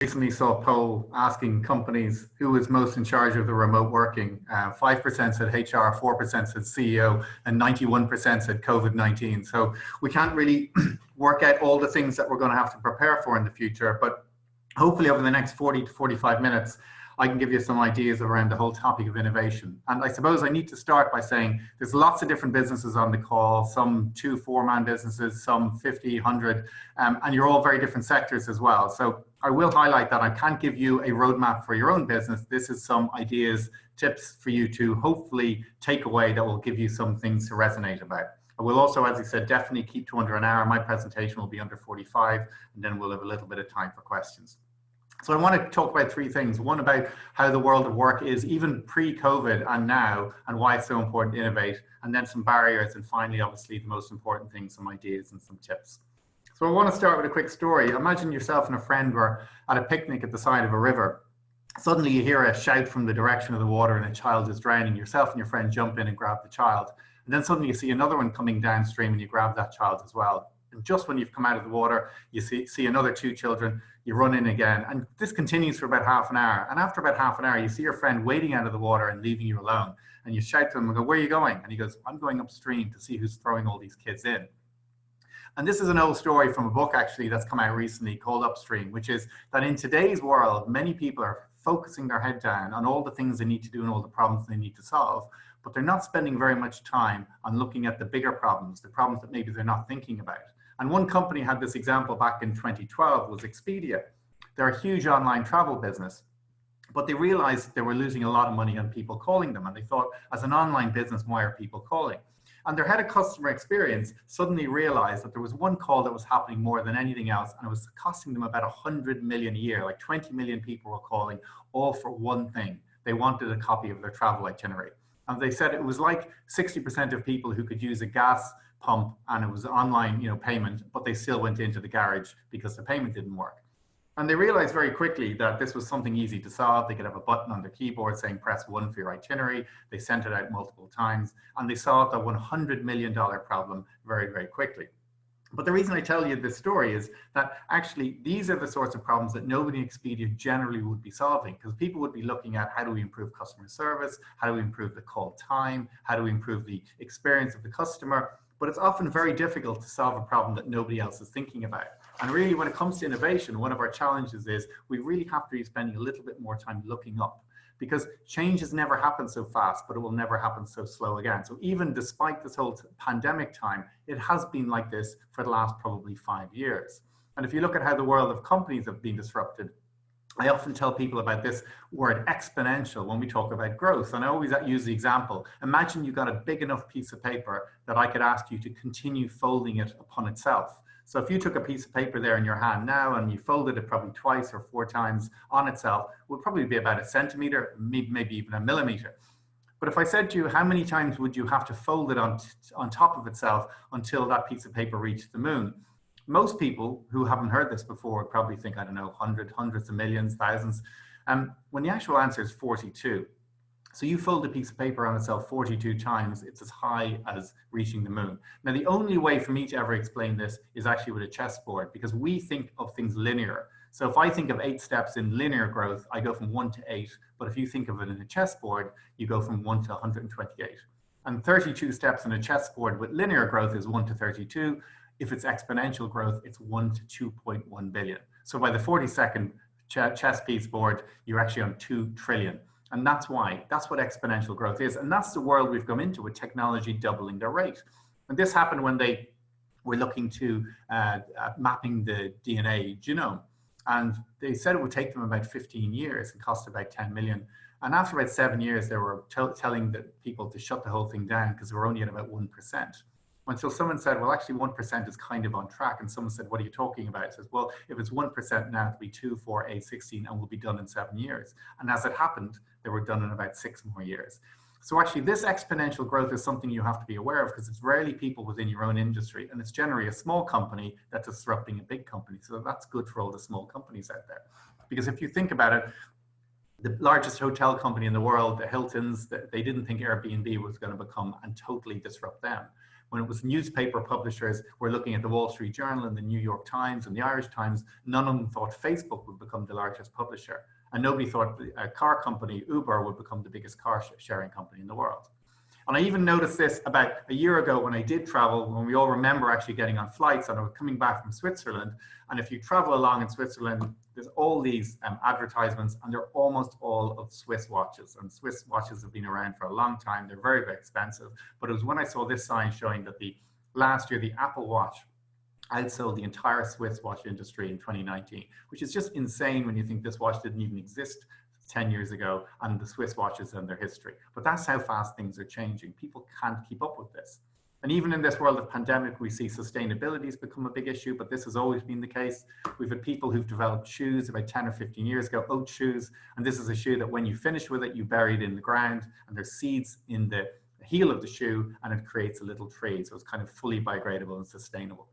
Recently saw a poll asking companies who is most in charge of the remote working. 5% said HR, 4% said CEO, and 91% said COVID-19. So we can't really work out all the things that we're going to have to prepare for in the future, but hopefully over the next 40 to 45 minutes, I can give you some ideas around the whole topic of innovation. And I suppose I need to start by saying there's lots of different businesses on the call, some 2-4-man businesses, some 50, 100, and you're all very different sectors as well. So I will highlight that I can't give you a roadmap for your own business. This is some ideas, tips for you to hopefully take away that will give you some things to resonate about. I will also, as I said, definitely keep to under an hour. My presentation will be under 45, and then we'll have a little bit of time for questions. So I want to talk about 3 things. One, about how the world of work is even pre-COVID and now, and why it's so important to innovate, and then some barriers, and finally, obviously, the most important thing, some ideas and some tips. So I want to start with a quick story. Imagine yourself and a friend were at a picnic at the side of a river. Suddenly you hear a shout from the direction of the water and a child is drowning. Yourself and your friend jump in and grab the child. And then suddenly you see another one coming downstream and you grab that child as well. And just when you've come out of the water, you see another 2 children, you run in again. And this continues for about half an hour. And after about half an hour, you see your friend wading out of the water and leaving you alone. And you shout to him and go, "Where are you going?" And he goes, "I'm going upstream to see who's throwing all these kids in." And this is an old story from a book actually that's come out recently called Upstream, which is that in today's world, many people are focusing their head down on all the things they need to do and all the problems they need to solve, but they're not spending very much time on looking at the bigger problems, the problems that maybe they're not thinking about. And one company had this example back in 2012 was Expedia. They're a huge online travel business, but they realized they were losing a lot of money on people calling them. And they thought, as an online business, why are people calling? And their head of customer experience suddenly realized that there was one call that was happening more than anything else, and it was costing them about 100 million a year. Like 20 million people were calling, all for one thing. They wanted a copy of their travel itinerary. And they said it was like 60% of people who could use a gas pump and it was online, payment, but they still went into the garage because the payment didn't work. And they realized very quickly that this was something easy to solve. They could have a button on their keyboard saying press 1 for your itinerary. They sent it out multiple times and they solved a $100 million problem very, very quickly. But the reason I tell you this story is that actually these are the sorts of problems that nobody in Expedia generally would be solving, because people would be looking at how do we improve customer service, how do we improve the call time, how do we improve the experience of the customer. But it's often very difficult to solve a problem that nobody else is thinking about. And really, when it comes to innovation, one of our challenges is we really have to be spending a little bit more time looking up, because change has never happened so fast, but it will never happen so slow again. So even despite this whole pandemic time, it has been like this for the last probably 5 years. And if you look at how the world of companies have been disrupted, I often tell people about this word exponential when we talk about growth. And I always use the example. Imagine you got a big enough piece of paper that I could ask you to continue folding it upon itself. So if you took a piece of paper there in your hand now and you folded it probably 2 or 4 times on itself, it would probably be about 1 centimeter, maybe even 1 millimeter. But if I said to you, how many times would you have to fold it on top of itself until that piece of paper reached the moon? Most people who haven't heard this before would probably think, I don't know, hundreds of millions, thousands, when the actual answer is 42. So you fold a piece of paper on itself 42 times, it's as high as reaching the moon. Now, the only way for me to ever explain this is actually with a chessboard, because we think of things linear. So if I think of 8 steps in linear growth, I go from 1 to 8. But if you think of it in a chessboard, you go from 1 to 128. And 32 steps in a chessboard with linear growth is 1 to 32. If it's exponential growth, it's 1 to 2.1 billion. So by the 42nd chess piece board, you're actually on 2 trillion. And that's what exponential growth is. And that's the world we've come into with technology doubling their rate. And this happened when they were looking to mapping the DNA genome. And they said it would take them about 15 years and cost about 10 million. And after about 7 years, they were telling the people to shut the whole thing down because they were only at about 1%. Until someone said, well, actually 1% is kind of on track. And someone said, what are you talking about? It says, well, if it's 1% now, it'll be 2, 4, 8, 16, and we'll be done in 7 years. And as it happened, they were done in about 6 more years. So actually this exponential growth is something you have to be aware of, because it's rarely people within your own industry. And it's generally a small company that's disrupting a big company. So that's good for all the small companies out there. Because if you think about it, the largest hotel company in the world, the Hiltons, they didn't think Airbnb was going to become and totally disrupt them. When it was newspaper publishers were looking at the Wall Street Journal and the New York Times and the Irish Times, none of them thought Facebook would become the largest publisher. And nobody thought a car company, Uber, would become the biggest car sharing company in the world. And I even noticed this about a year ago when I did travel, when we all remember actually getting on flights, and I was coming back from Switzerland. And if you travel along in Switzerland, there's all these advertisements, and they're almost all of Swiss watches. And Swiss watches have been around for a long time. They're very, very expensive. But it was when I saw this sign showing that last year, the Apple Watch outsold the entire Swiss watch industry in 2019, which is just insane when you think this watch didn't even exist 10 years ago, and the Swiss watches and their history. But that's how fast things are changing. People can't keep up with this. And even in this world of pandemic, we see sustainability has become a big issue, but this has always been the case. We've had people who've developed shoes about 10 or 15 years ago, oat shoes. And this is a shoe that when you finish with it, you bury it in the ground, and there's seeds in the heel of the shoe, and it creates a little tree. So it's kind of fully biodegradable and sustainable.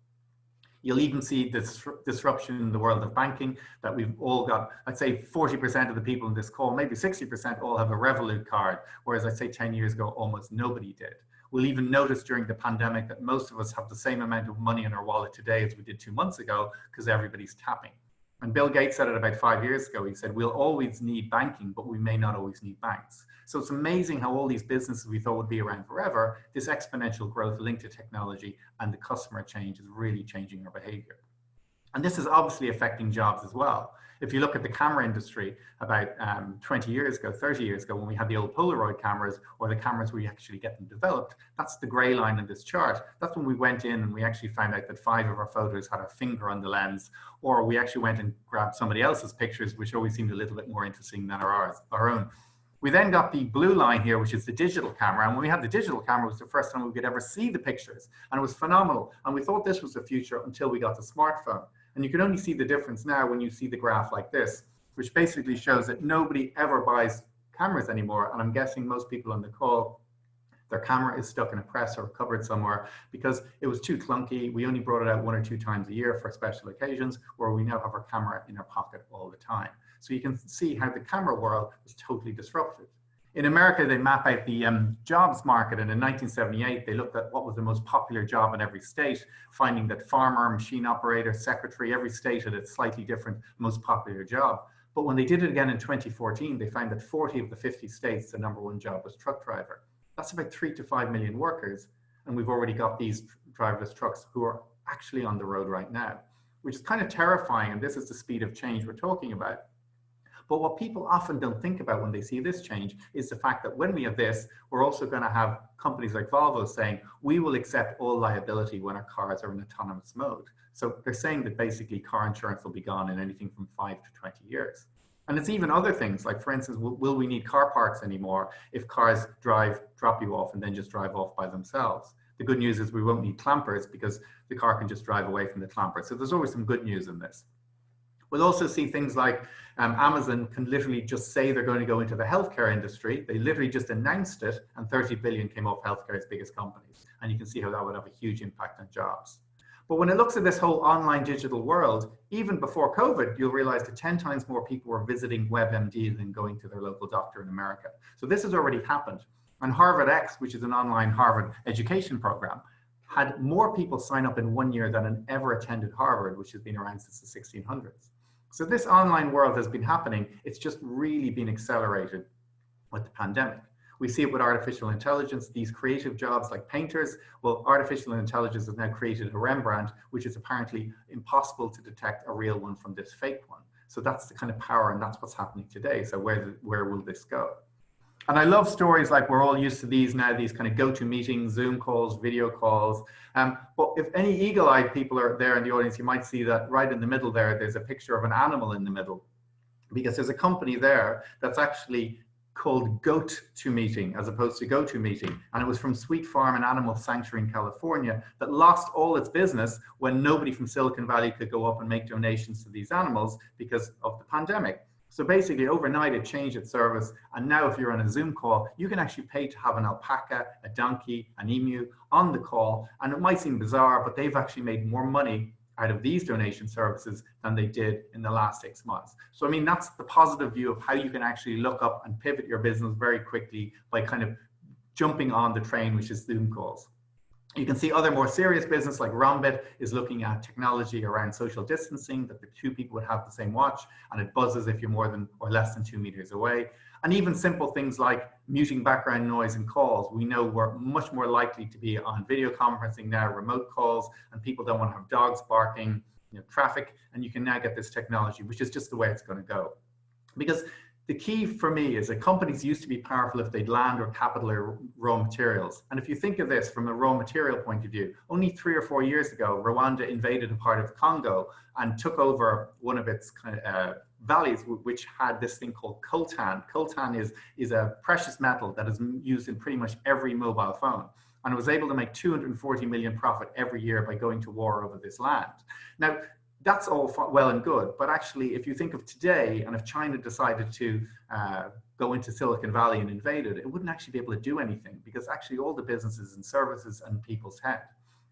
You'll even see this disruption in the world of banking that we've all got. I'd say 40% of the people in this call, maybe 60% all have a Revolut card, whereas I'd say 10 years ago, almost nobody did. We'll even notice during the pandemic that most of us have the same amount of money in our wallet today as we did 2 months ago, because everybody's tapping. And Bill Gates said it about 5 years ago. He said, we'll always need banking, but we may not always need banks. So it's amazing how all these businesses we thought would be around forever, this exponential growth linked to technology and the customer change is really changing our behavior. And this is obviously affecting jobs as well. If you look at the camera industry about 20 years ago, 30 years ago, when we had the old Polaroid cameras or the cameras where you actually get them developed, that's the gray line in this chart. That's when we went in and we actually found out that 5 of our photos had our finger on the lens, or we actually went and grabbed somebody else's pictures, which always seemed a little bit more interesting than our own. We then got the blue line here, which is the digital camera. And when we had the digital camera, it was the first time we could ever see the pictures. And it was phenomenal. And we thought this was the future until we got the smartphone. And you can only see the difference now when you see the graph like this, which basically shows that nobody ever buys cameras anymore. And I'm guessing most people on the call, their camera is stuck in a press or cupboard somewhere because it was too clunky. We only brought it out 1 or 2 times a year for special occasions, where we now have our camera in our pocket all the time. So you can see how the camera world was totally disrupted. In America, they map out the jobs market, and in 1978, they looked at what was the most popular job in every state, finding that farmer, machine operator, secretary, every state had a slightly different most popular job. But when they did it again in 2014, they found that 40 of the 50 states, the #1 job was truck driver. That's about 3 to 5 million workers, and we've already got these driverless trucks who are actually on the road right now, which is kind of terrifying, and this is the speed of change we're talking about. But what people often don't think about when they see this change is the fact that when we have this, we're also going to have companies like Volvo saying, we will accept all liability when our cars are in autonomous mode. So they're saying that basically car insurance will be gone in anything from 5 to 20 years. And it's even other things, like for instance, will we need car parks anymore if cars drop you off and then just drive off by themselves? The good news is we won't need clampers because the car can just drive away from the clamper. So there's always some good news in this. We'll also see things like Amazon can literally just say they're going to go into the healthcare industry. They literally just announced it, and 30 billion came off healthcare's biggest companies. And you can see how that would have a huge impact on jobs. But when it looks at this whole online digital world, even before COVID, you'll realize that 10 times more people were visiting WebMD than going to their local doctor in America. So this has already happened. And Harvard X, which is an online Harvard education program, had more people sign up in 1 year than ever attended Harvard, which has been around since the 1600s. So this online world has been happening. It's just really been accelerated with the pandemic. We see it with artificial intelligence, these creative jobs like painters. Well, artificial intelligence has now created a Rembrandt, which is apparently impossible to detect a real one from this fake one. So that's the kind of power, and that's what's happening today. So where will this go? And I love stories like we're all used to these now, these kind of go-to meetings, Zoom calls, video calls. But if any eagle-eyed people are there in the audience, you might see that right in the middle there, there's a picture of an animal in the middle, because there's a company there that's actually called Goat2Meeting as opposed to Go2Meeting. And it was from Sweet Farm, an animal sanctuary in California, that lost all its business when nobody from Silicon Valley could go up and make donations to these animals because of the pandemic. So basically overnight it changed its service, and now if you're on a Zoom call, you can actually pay to have an alpaca, a donkey, an emu on the call. And it might seem bizarre, but they've actually made more money out of these donation services than they did in the last 6 months. So I mean, that's the positive view of how you can actually look up and pivot your business very quickly by kind of jumping on the train, which is Zoom calls. You can see other more serious business like Rombit is looking at technology around social distancing, that the two people would have the same watch and it buzzes if you're more than or less than 2 meters away. And even simple things like muting background noise in calls. We know we're much more likely to be on video conferencing now, remote calls, and people don't want to have dogs barking, traffic, and you can now get this technology, which is just the way it's going to go. Because the key for me is that companies used to be powerful if they'd land or capital or raw materials. And if you think of this from a raw material point of view, only 3 or 4 years ago, Rwanda invaded a part of Congo and took over one of its valleys, which had this thing called coltan. Coltan is a precious metal that is used in pretty much every mobile phone. And it was able to make 240 million profit every year by going to war over this land. Now, that's all well and good, but actually, if you think of today, and if China decided to go into Silicon Valley and invade it, it wouldn't actually be able to do anything, because actually all the businesses and services and people's head.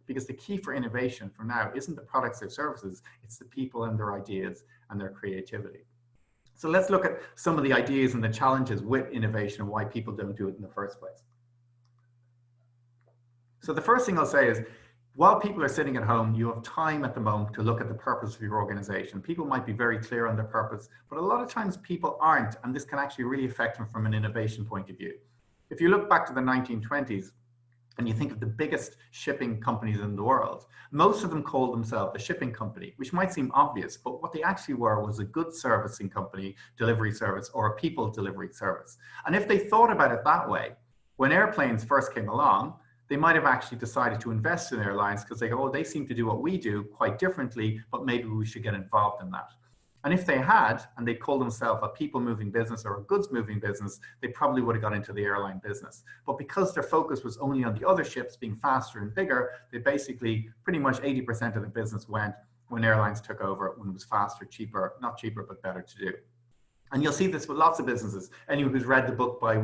Because the key for innovation for now isn't the products or services, it's the people and their ideas and their creativity. So let's look at some of the ideas and the challenges with innovation and why people don't do it in the first place. So the first thing I'll say is, while people are sitting at home, you have time at the moment to look at the purpose of your organization. People might be very clear on their purpose, but a lot of times people aren't, and this can actually really affect them from an innovation point of view. If you look back to the 1920s, and you think of the biggest shipping companies in the world, most of them called themselves a shipping company, which might seem obvious, but what they actually were was a goods servicing company, delivery service, or a people delivery service. And if they thought about it that way, when airplanes first came along, they might have actually decided to invest in airlines because they go, oh, they seem to do what we do quite differently, but maybe we should get involved in that. And if they had, and they called themselves a people moving business or a goods moving business, they probably would have got into the airline business. But because their focus was only on the other ships being faster and bigger, they basically pretty much 80% of the business went when airlines took over, when it was faster, cheaper, not cheaper, but better to do. And you'll see this with lots of businesses. Anyone who's read the book by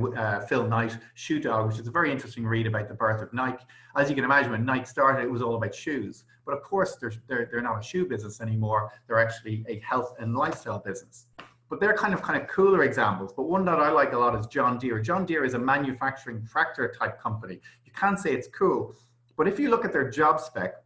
Phil Knight, Shoe Dog, which is a very interesting read about the birth of Nike. As you can imagine, when Nike started, it was all about shoes. But of course, they're not a shoe business anymore. They're actually a health and lifestyle business. But they're kind of cooler examples. But one that I like a lot is John Deere. John Deere is a manufacturing tractor type company. You can't say it's cool. But if you look at their job spec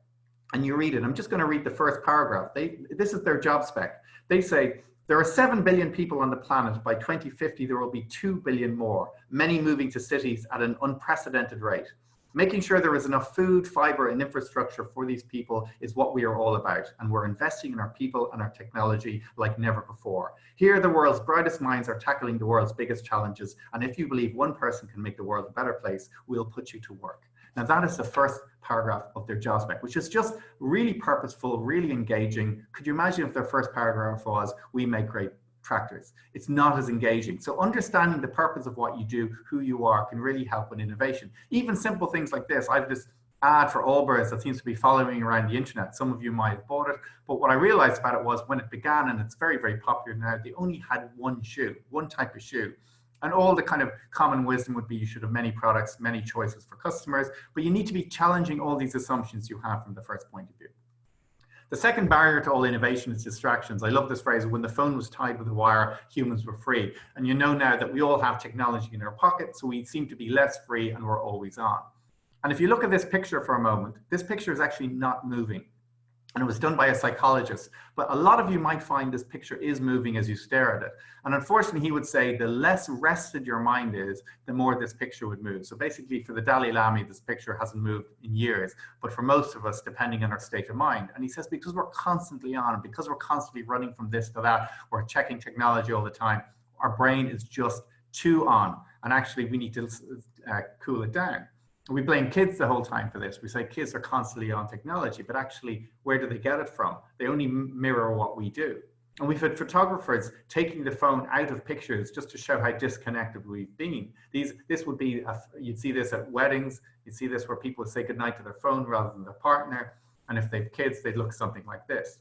and you read it, I'm just going to read the first paragraph. This is their job spec. They say, there are 7 billion people on the planet. By 2050, there will be 2 billion more, many moving to cities at an unprecedented rate. Making sure there is enough food, fiber, and infrastructure for these people is what we are all about, and we're investing in our people and our technology like never before. Here, the world's brightest minds are tackling the world's biggest challenges, and if you believe one person can make the world a better place, we'll put you to work. Now, that is the first paragraph of their job spec, which is just really purposeful, really engaging. Could you imagine if their first paragraph was, we make great tractors? It's not as engaging. So understanding the purpose of what you do, who you are, can really help with innovation. Even simple things like this. I have this ad for Allbirds that seems to be following around the internet. Some of you might have bought it, but what I realized about it was when it began, and it's very, very popular now, they only had one shoe, one type of shoe. And all the kind of common wisdom would be you should have many products, many choices for customers, but you need to be challenging all these assumptions you have from the first point of view. The second barrier to all innovation is distractions. I love this phrase, when the phone was tied with a wire, humans were free. And you know now that we all have technology in our pocket, so we seem to be less free and we're always on. And if you look at this picture for a moment, this picture is actually not moving. And it was done by a psychologist, but a lot of you might find this picture is moving as you stare at it. And unfortunately, he would say the less rested your mind is, the more this picture would move. So basically for the Dalai Lama, this picture hasn't moved in years, but for most of us, depending on our state of mind. And he says, because we're constantly on, because we're constantly running from this to that, we're checking technology all the time, our brain is just too on. And actually we need to cool it down. We blame kids the whole time for this. We say kids are constantly on technology, but actually, where do they get it from? They only mirror what we do. And we've had photographers taking the phone out of pictures just to show how disconnected we've been. This would be, you'd see this at weddings, you'd see this where people say goodnight to their phone rather than their partner. And if they've kids, they'd look something like this.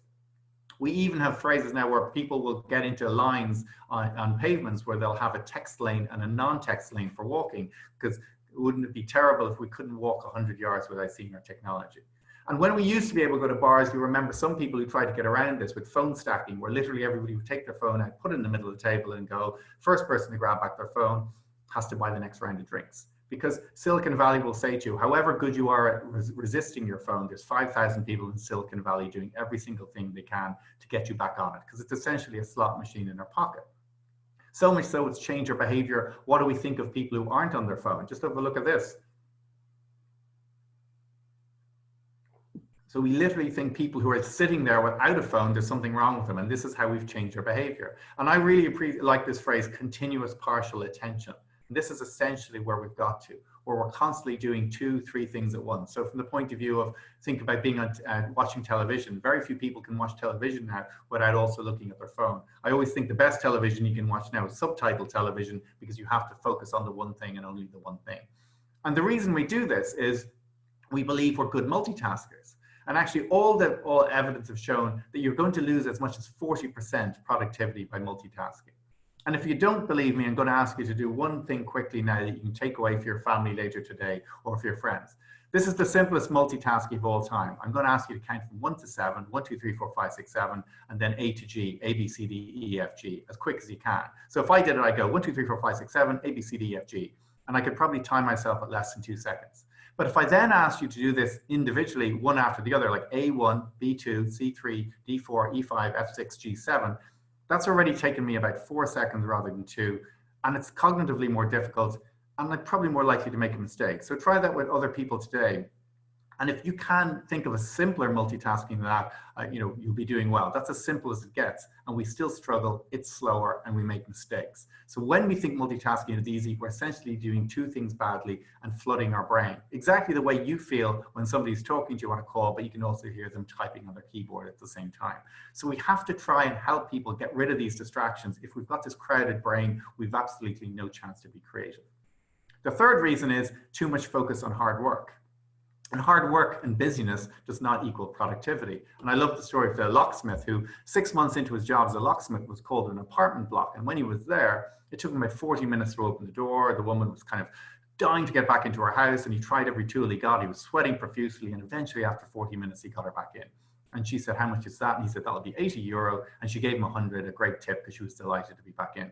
We even have phrases now where people will get into lines on pavements where they'll have a text lane and a non-text lane for walking, because wouldn't it be terrible if we couldn't walk 100 yards without seeing our technology? And when we used to be able to go to bars, you remember some people who tried to get around this with phone stacking, where literally everybody would take their phone out, put it in the middle of the table and go, first person to grab back their phone has to buy the next round of drinks. because Silicon Valley will say to you, however good you are at resisting your phone, there's 5,000 people in Silicon Valley doing every single thing they can to get you back on it, because it's essentially a slot machine in their pocket. So much so it's changed our behavior. What do we think of people who aren't on their phone? Just have a look at this. So we literally think people who are sitting there without a phone, there's something wrong with them. And this is how we've changed our behavior. And I really like this phrase, continuous partial attention. And this is essentially where we've got to, where we're constantly doing 2, 3 things at once. So from the point of view of, think about being on, watching television, very few people can watch television now without also looking at their phone. I always think the best television you can watch now is subtitled television, because you have to focus on the one thing and only the one thing. And the reason we do this is we believe we're good multitaskers. And actually all evidence have shown that you're going to lose as much as 40% productivity by multitasking. And if you don't believe me, I'm going to ask you to do one thing quickly now that you can take away for your family later today or for your friends. This is the simplest multitasking of all time. I'm going to ask you to count from 1 to 7, 1, 2, 3, 4, 5, 6, 7, and then A to G, A, B, C, D, E, F, G, as quick as you can. So if I did it, I go 1, 2, 3, 4, 5, 6, 7, A, B, C, D, E, F, G. And I could probably time myself at less than 2 seconds. But if I then asked you to do this individually, one after the other, like A1, B2, C3, D4, E5, F6, G7, that's already taken me about 4 seconds rather than 2. And it's cognitively more difficult, and I'm probably more likely to make a mistake. So try that with other people today. And if you can think of a simpler multitasking than that, you'll be doing well. That's as simple as it gets. And we still struggle, it's slower, and we make mistakes. So when we think multitasking is easy, we're essentially doing 2 things badly and flooding our brain. Exactly the way you feel when somebody's talking to you on a call, but you can also hear them typing on their keyboard at the same time. So we have to try and help people get rid of these distractions. If we've got this crowded brain, we've absolutely no chance to be creative. The third reason is too much focus on hard work. And hard work and busyness does not equal productivity. And I love the story of the locksmith who 6 months into his job as a locksmith was called an apartment block. And when he was there, it took him about 40 minutes to open the door. The woman was kind of dying to get back into her house, and he tried every tool he got. He was sweating profusely, and eventually after 40 minutes, he got her back in. And she said, how much is that? And he said, that'll be €80. And she gave him 100, a great tip, because she was delighted to be back in.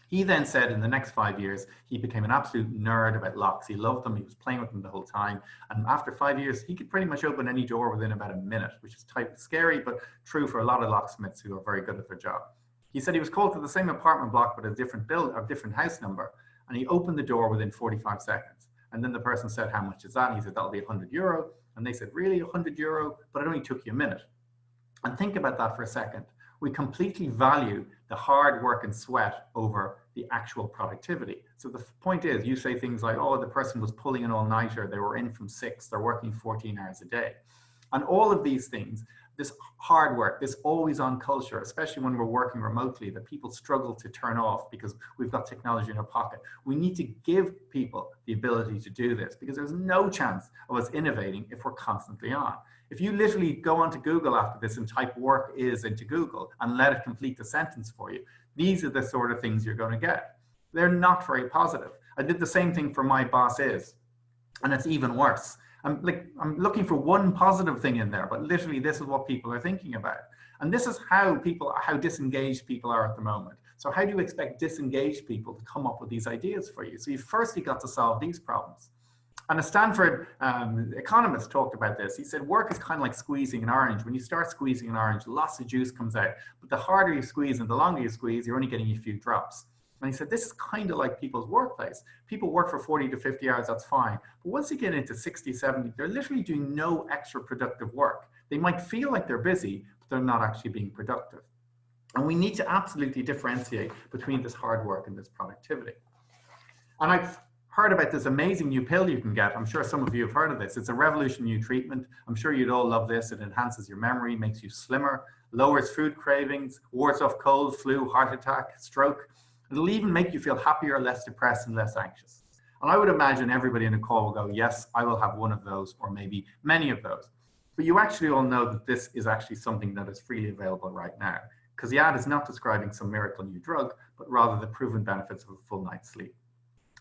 He then said in the next 5 years, he became an absolute nerd about locks. He loved them. He was playing with them the whole time. And after 5 years, he could pretty much open any door within about a minute, which is scary, but true for a lot of locksmiths who are very good at their job. He said he was called to the same apartment block, but a different house number. And he opened the door within 45 seconds. And then the person said, how much is that? And he said, that'll be €100. And they said, really, €100? But it only took you a minute. And think about that for a second. We completely value the hard work and sweat over the actual productivity. So the point is, you say things like, oh, the person was pulling an all-nighter, they were in from 6, they're working 14 hours a day. And all of these things, this hard work, this always-on culture, especially when we're working remotely, that people struggle to turn off because we've got technology in our pocket. We need to give people the ability to do this, because there's no chance of us innovating if we're constantly on. If you literally go onto Google after this and type work is into Google and let it complete the sentence for you, these are the sort of things you're going to get. They're not very positive. I did the same thing for my boss is, and it's even worse. I'm looking for one positive thing in there, but literally this is what people are thinking about. And this is how disengaged people are at the moment. So how do you expect disengaged people to come up with these ideas for you? So you've firstly got to solve these problems. And a Stanford economist talked about this. He said, work is kind of like squeezing an orange. When you start squeezing an orange, lots of juice comes out. But the harder you squeeze and the longer you squeeze, you're only getting a few drops. And he said, this is kind of like people's workplace. People work for 40 to 50 hours, that's fine. But once you get into 60, 70, they're literally doing no extra productive work. They might feel like they're busy, but they're not actually being productive. And we need to absolutely differentiate between this hard work and this productivity. And I've heard about this amazing new pill you can get. I'm sure some of you have heard of this. It's a revolutionary new treatment. I'm sure you'd all love this. It enhances your memory, makes you slimmer, lowers food cravings, wards off cold, flu, heart attack, stroke. It'll even make you feel happier, less depressed, and less anxious. And I would imagine everybody in the call will go, yes, I will have one of those, or maybe many of those. But you actually all know that this is actually something that is freely available right now, because the ad is not describing some miracle new drug, but rather the proven benefits of a full night's sleep.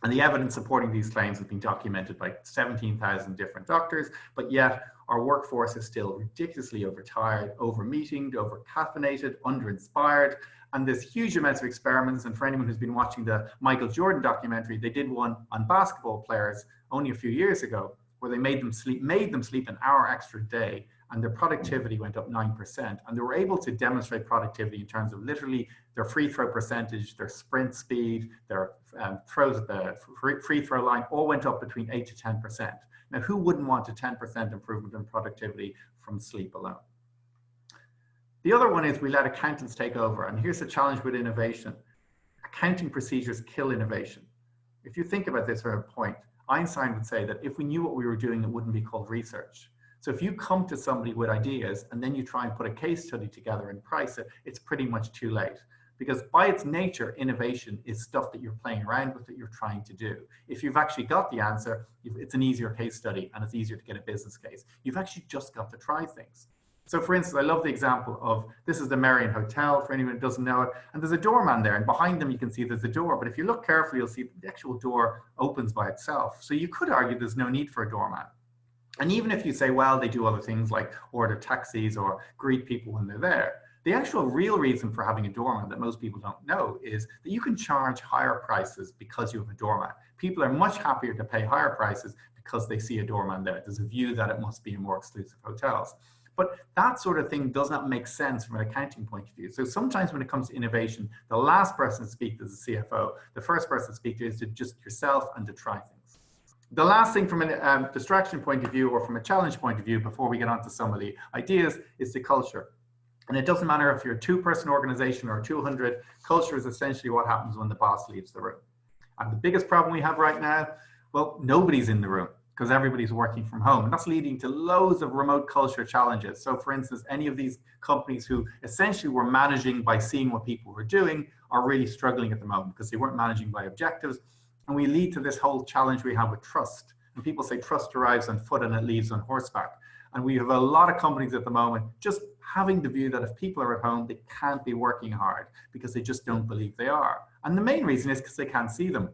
And the evidence supporting these claims has been documented by 17,000 different doctors, but yet our workforce is still ridiculously overtired, over-meetinged, over-caffeinated, under-inspired, and there's huge amounts of experiments. And for anyone who's been watching the Michael Jordan documentary, they did one on basketball players only a few years ago, where they made them sleep an hour extra a day, and their productivity went up 9%. And they were able to demonstrate productivity in terms of literally their free throw percentage, their sprint speed, their throws at the free throw line, all went up between 8 to 10%. Now, who wouldn't want a 10% improvement in productivity from sleep alone? The other one is we let accountants take over. And here's the challenge with innovation. Accounting procedures kill innovation. If you think about this for a point, Einstein would say that if we knew what we were doing, it wouldn't be called research. So if you come to somebody with ideas and then you try and put a case study together and price it, it's pretty much too late. Because by its nature, innovation is stuff that you're playing around with, that you're trying to do. If you've actually got the answer, it's an easier case study and it's easier to get a business case. You've actually just got to try things. So for instance, I love the example of, this is the Marion Hotel, for anyone who doesn't know it, and there's a doorman there, and behind them you can see there's a door, but if you look carefully, you'll see the actual door opens by itself. So you could argue there's no need for a doorman. And even if you say, well, they do other things like order taxis or greet people when they're there, the actual real reason for having a doorman that most people don't know is that you can charge higher prices because you have a doorman. People are much happier to pay higher prices because they see a doorman there. There's a view that it must be in more exclusive hotels. But that sort of thing does not make sense from an accounting point of view. So sometimes when it comes to innovation, the last person to speak is the CFO. The first person to speak is to just yourself and to try things. The last thing from a distraction point of view or from a challenge point of view before we get on to some of the ideas is the culture. And it doesn't matter if you're a 2-person organization or 200, culture is essentially what happens when the boss leaves the room. And the biggest problem we have right now, well, nobody's in the room, because everybody's working from home. And that's leading to loads of remote culture challenges. So for instance, any of these companies who essentially were managing by seeing what people were doing are really struggling at the moment because they weren't managing by objectives. And we lead to this whole challenge we have with trust. And people say trust arrives on foot and it leaves on horseback. And we have a lot of companies at the moment just having the view that if people are at home, they can't be working hard because they just don't believe they are. And the main reason is because they can't see them.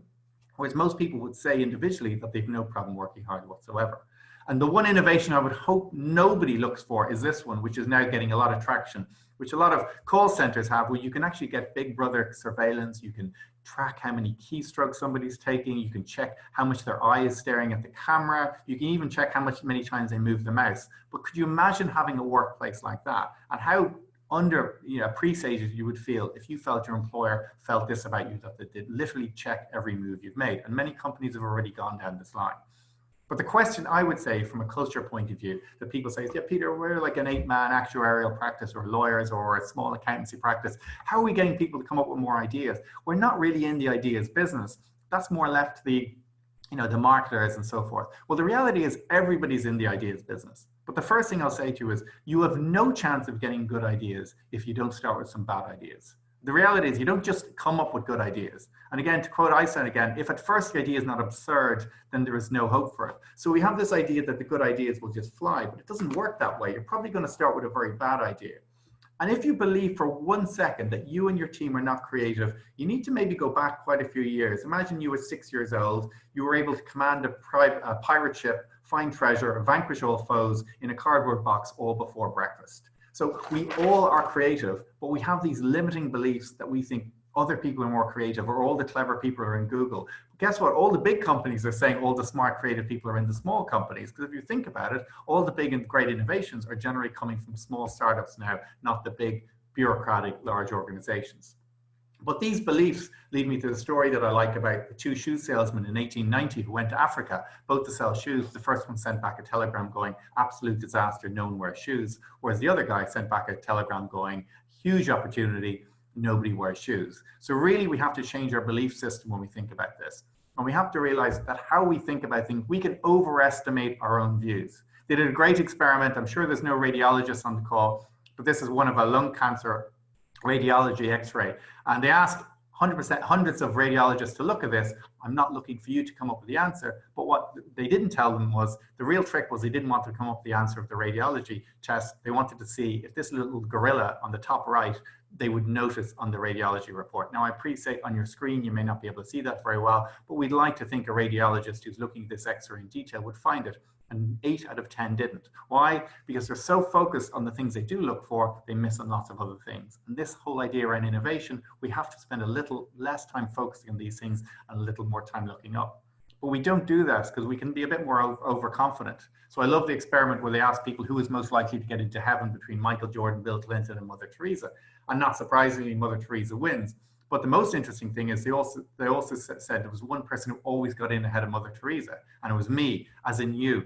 Whereas most people would say individually that they've no problem working hard whatsoever. And the one innovation I would hope nobody looks for is this one, which is now getting a lot of traction, which a lot of call centers have, where you can actually get Big Brother surveillance. You can track how many keystrokes somebody's taking. You can check how much their eye is staring at the camera. You can even check how many times they move the mouse. But could you imagine having a workplace like that, and how appreciated you would feel if you felt your employer felt this about you, that they did literally check every move you've made? And many companies have already gone down this line. But the question I would say from a culture point of view that people say is, yeah, Peter, we're like an 8-man actuarial practice or lawyers or a small accountancy practice. How are we getting people to come up with more ideas? We're not really in the ideas business. That's more left to the marketers and so forth. Well, the reality is everybody's in the ideas business. But the first thing I'll say to you is you have no chance of getting good ideas if you don't start with some bad ideas. The reality is you don't just come up with good ideas. And again, to quote Einstein again, if at first the idea is not absurd, then there is no hope for it. So we have this idea that the good ideas will just fly, but it doesn't work that way. You're probably going to start with a very bad idea. And if you believe for 1 second that you and your team are not creative, you need to maybe go back quite a few years. Imagine you were 6 years old, you were able to command a pirate ship, find treasure, vanquish all foes in a cardboard box all before breakfast. So we all are creative, but we have these limiting beliefs that we think other people are more creative, or all the clever people are in Google. But guess what? All the big companies are saying all the smart, creative people are in the small companies. Because if you think about it, all the big and great innovations are generally coming from small startups now, not the big bureaucratic large organizations. But these beliefs lead me to the story that I like about the 2 shoe salesmen in 1890 who went to Africa, both to sell shoes. The first one sent back a telegram going, absolute disaster, no one wears shoes. Whereas the other guy sent back a telegram going, huge opportunity, nobody wears shoes. So really we have to change our belief system when we think about this. And we have to realize that how we think about things, we can overestimate our own views. They did a great experiment. I'm sure there's no radiologists on the call, but this is one of a lung cancer radiology x-ray, and they asked hundreds of radiologists to look at this. I'm not looking for you to come up with the answer, but what they didn't tell them was the real trick was they didn't want to come up with the answer of the radiology test. They wanted to see if this little gorilla on the top right they would notice on the radiology report. Now, I appreciate on your screen, you may not be able to see that very well, but we'd like to think a radiologist who's looking at this X-ray in detail would find it. And 8 out of 10 didn't. Why? Because they're so focused on the things they do look for, they miss on lots of other things. And this whole idea around innovation, we have to spend a little less time focusing on these things and a little more time looking up. But we don't do that because we can be a bit more overconfident. So I love the experiment where they ask people who is most likely to get into heaven between Michael Jordan, Bill Clinton, and Mother Teresa. And not surprisingly, Mother Teresa wins. But the most interesting thing is they also said there was one person who always got in ahead of Mother Teresa, and it was me, as in you.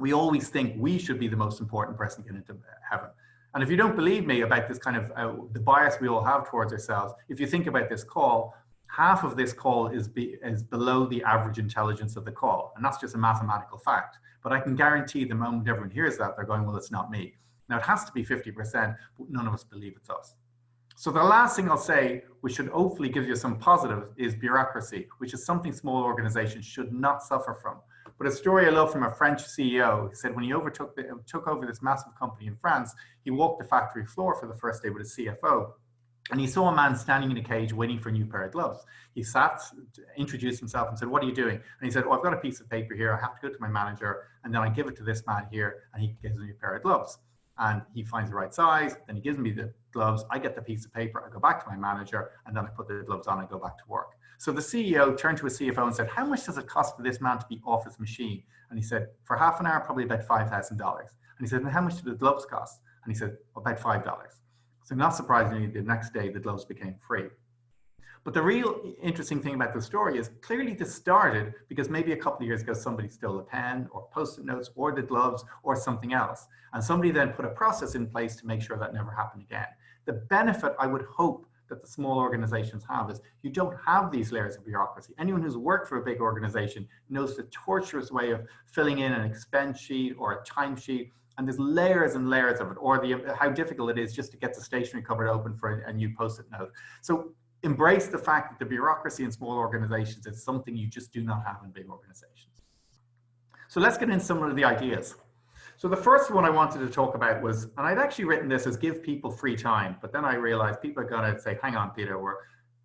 We always think we should be the most important person to get into heaven. And if you don't believe me about this kind of the bias we all have towards ourselves, if you think about this call, half of this call is below the average intelligence of the call. And that's just a mathematical fact. But I can guarantee the moment everyone hears that, they're going, well, it's not me. Now, it has to be 50%, but none of us believe it's us. So the last thing I'll say, which should hopefully give you some positives, is bureaucracy, which is something small organizations should not suffer from. But a story I love from a French CEO, he said when he took over this massive company in France, he walked the factory floor for the first day with his CFO. And he saw a man standing in a cage waiting for a new pair of gloves. He sat, introduced himself and said, what are you doing? And he said, oh, I've got a piece of paper here. I have to go to my manager. And then I give it to this man here and he gives me a pair of gloves. And he finds the right size. Then he gives me the gloves. I get the piece of paper. I go back to my manager. And then I put the gloves on and go back to work. So the CEO turned to his CFO and said, how much does it cost for this man to be off his machine? And he said, for half an hour, probably about $5,000. And he said, and how much do the gloves cost? And he said, about $5. So not surprisingly, the next day, the gloves became free. But the real interesting thing about the story is clearly this started because maybe a couple of years ago, somebody stole a pen or Post-it notes or the gloves or something else. And somebody then put a process in place to make sure that never happened again. The benefit I would hope that the small organizations have is you don't have these layers of bureaucracy. Anyone who's worked for a big organization knows the torturous way of filling in an expense sheet or a timesheet. And there's layers and layers of it, or how difficult it is just to get the stationery cupboard open for a new Post-it note. So embrace the fact that the bureaucracy in small organizations is something you just do not have in big organizations. So let's get into some of the ideas. So the first one I wanted to talk about was, and I'd actually written this as give people free time, but then I realized people are gonna say, hang on, Peter, we're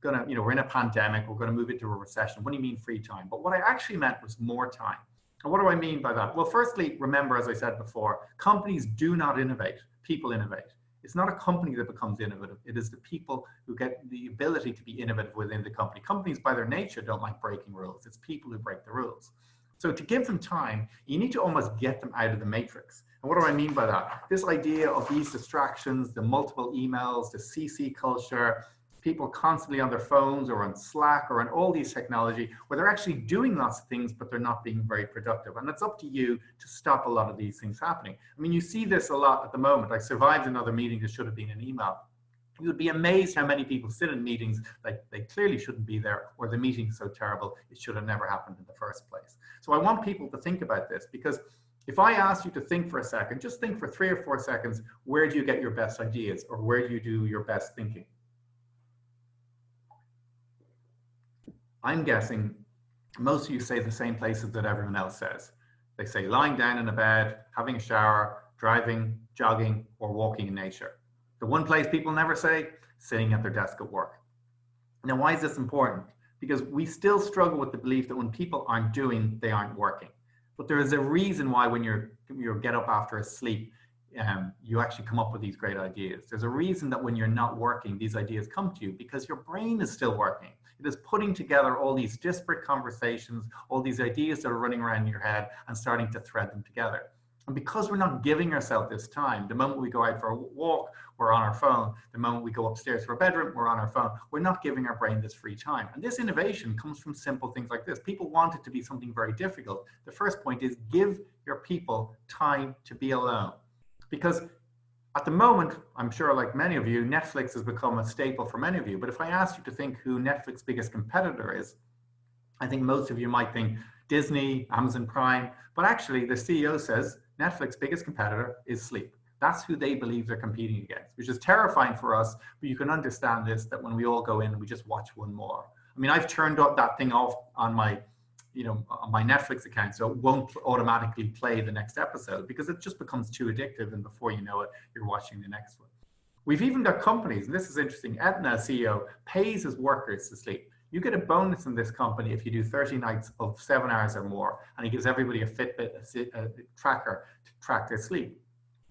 in a pandemic, we're gonna move into a recession. What do you mean free time? But what I actually meant was more time. And what do I mean by that? Well, firstly, remember, as I said before, companies do not innovate, people innovate. It's not a company that becomes innovative. It is the people who get the ability to be innovative within the company. Companies by their nature don't like breaking rules. It's people who break the rules. So to give them time, you need to almost get them out of the matrix. And what do I mean by that? This idea of these distractions, the multiple emails, the CC culture, people constantly on their phones or on Slack or on all these technology where they're actually doing lots of things, but they're not being very productive. And it's up to you to stop a lot of these things happening. I mean, you see this a lot at the moment. I survived another meeting that should have been an email. You would be amazed how many people sit in meetings like they clearly shouldn't be there, or the meeting's so terrible, it should have never happened in the first place. So I want people to think about this, because if I ask you to think for a second, just think for 3 or 4 seconds, where do you get your best ideas, or where do you do your best thinking? I'm guessing most of you say the same places that everyone else says. They say lying down in a bed, having a shower, driving, jogging, or walking in nature. The one place people never say, sitting at their desk at work. Now, why is this important? Because we still struggle with the belief that when people aren't doing, they aren't working. But there is a reason why when you get up after a sleep, you actually come up with these great ideas. There's a reason that when you're not working, these ideas come to you, because your brain is still working. It is putting together all these disparate conversations, all these ideas that are running around in your head and starting to thread them together. And because we're not giving ourselves this time, the moment we go out for a walk, we're on our phone. The moment we go upstairs to our bedroom, we're on our phone. We're not giving our brain this free time. And this innovation comes from simple things like this. People want it to be something very difficult. The first point is give your people time to be alone. Because at the moment, I'm sure like many of you, Netflix has become a staple for many of you. But if I asked you to think who Netflix's biggest competitor is, I think most of you might think Disney, Amazon Prime. But actually, the CEO says Netflix's biggest competitor is sleep. That's who they believe they're competing against, which is terrifying for us. But you can understand this, that when we all go in and we just watch one more. I mean, I've turned that thing off on my on my Netflix account, so it won't automatically play the next episode because it just becomes too addictive, and before you know it, you're watching the next one. We've even got companies, and this is interesting, Aetna CEO pays his workers to sleep. You get a bonus in this company if you do 30 nights of 7 hours or more, and he gives everybody a Fitbit, a tracker to track their sleep.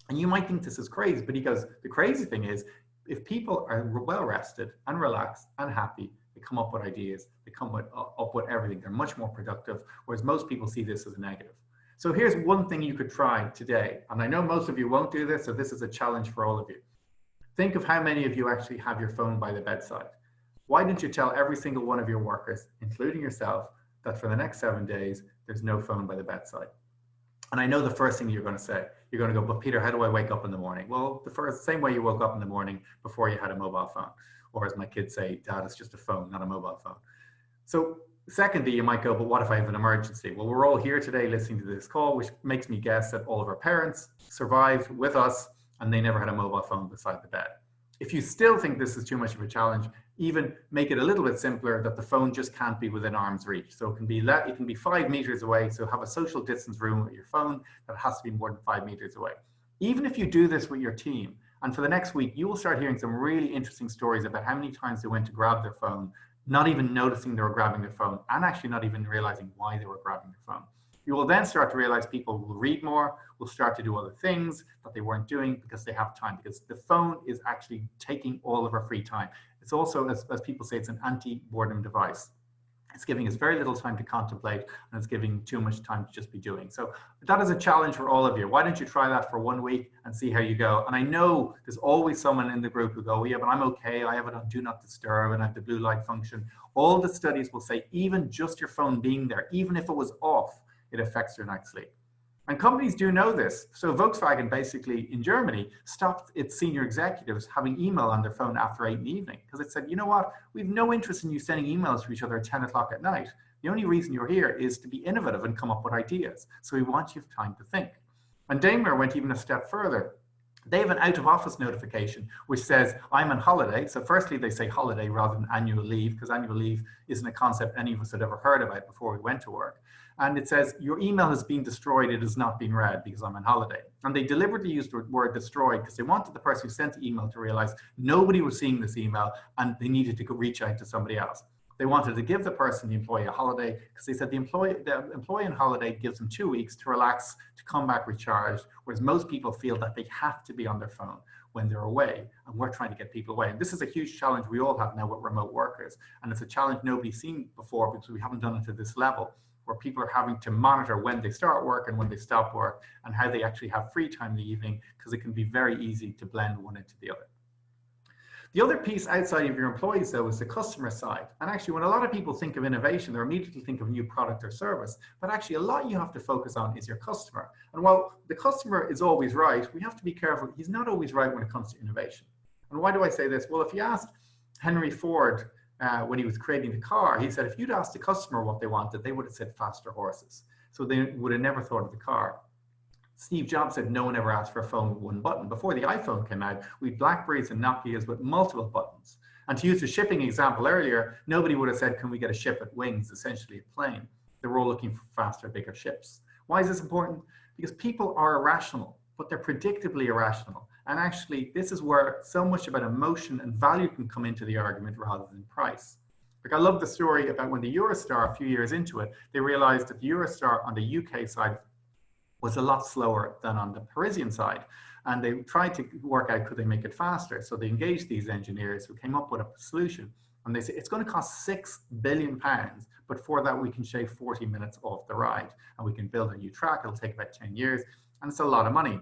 And you might think this is crazy, but he goes, the crazy thing is, if people are well rested and relaxed and happy, they come up with ideas, they come up with everything. They're much more productive, whereas most people see this as a negative. So here's one thing you could try today. And I know most of you won't do this, so this is a challenge for all of you. Think of how many of you actually have your phone by the bedside. Why didn't you tell every single one of your workers, including yourself, that for the next 7 days, there's no phone by the bedside? And I know the first thing you're going to say, you're going to go, but Peter, how do I wake up in the morning? Well, the same way you woke up in the morning before you had a mobile phone. Or as my kids say, Dad, it's just a phone, not a mobile phone. So secondly, you might go, but what if I have an emergency? Well, we're all here today listening to this call, which makes me guess that all of our parents survived with us and they never had a mobile phone beside the bed. If you still think this is too much of a challenge, even make it a little bit simpler that the phone just can't be within arm's reach. So it can be 5 meters away. So have a social distance room with your phone that has to be more than 5 meters away. Even if you do this with your team, and for the next week, you will start hearing some really interesting stories about how many times they went to grab their phone, not even noticing they were grabbing their phone, and actually not even realizing why they were grabbing their phone. You will then start to realize people will read more, will start to do other things that they weren't doing because they have time, because the phone is actually taking all of our free time. It's also, as people say, it's an anti-boredom device. It's giving us very little time to contemplate, and it's giving too much time to just be doing. So that is a challenge for all of you. Why don't you try that for 1 week and see how you go? And I know there's always someone in the group who go, yeah, but I'm okay. I have it on do not disturb and I have the blue light function. All the studies will say even just your phone being there, even if it was off, it affects your night's sleep. And companies do know this. So Volkswagen basically in Germany stopped its senior executives having email on their phone after 8 in the evening because it said, you know what, we have no interest in you sending emails to each other at 10 o'clock at night. The only reason you're here is to be innovative and come up with ideas. So we want you to have time to think. And Daimler went even a step further. They have an out of office notification which says I'm on holiday. So firstly, they say holiday rather than annual leave, because annual leave isn't a concept any of us had ever heard about before we went to work. And it says your email has been destroyed, it is not being read because I'm on holiday. And they deliberately used the word destroyed because they wanted the person who sent the email to realize nobody was seeing this email and they needed to reach out to somebody else. They wanted to give the person, the employee, a holiday because they said the employee on holiday gives them 2 weeks to relax, to come back recharged, whereas most people feel that they have to be on their phone when they're away, and we're trying to get people away. And this is a huge challenge we all have now with remote workers, and it's a challenge nobody's seen before because we haven't done it to this level, where people are having to monitor when they start work and when they stop work and how they actually have free time in the evening, because it can be very easy to blend one into the other. The other piece outside of your employees, though, is the customer side. And actually, when a lot of people think of innovation, they immediately think of a new product or service. But actually, a lot you have to focus on is your customer. And while the customer is always right, we have to be careful. He's not always right when it comes to innovation. And why do I say this? Well, if you asked Henry Ford when he was creating the car, he said if you'd asked the customer what they wanted, they would have said faster horses. So they would have never thought of the car. Steve Jobs said no one ever asked for a phone with one button. Before the iPhone came out, we had Blackberries and Nokias with multiple buttons. And to use the shipping example earlier, nobody would have said, can we get a ship with wings, essentially a plane? They were all looking for faster, bigger ships. Why is this important? Because people are irrational, but they're predictably irrational. And actually, this is where so much about emotion and value can come into the argument rather than price. Like, I love the story about when the Eurostar, a few years into it, they realized that the Eurostar on the UK side was a lot slower than on the Parisian side. And they tried to work out, could they make it faster? So they engaged these engineers who came up with a solution. And they said, it's going to cost £6 billion, but for that we can shave 40 minutes off the ride. And we can build a new track, it'll take about 10 years, and it's a lot of money.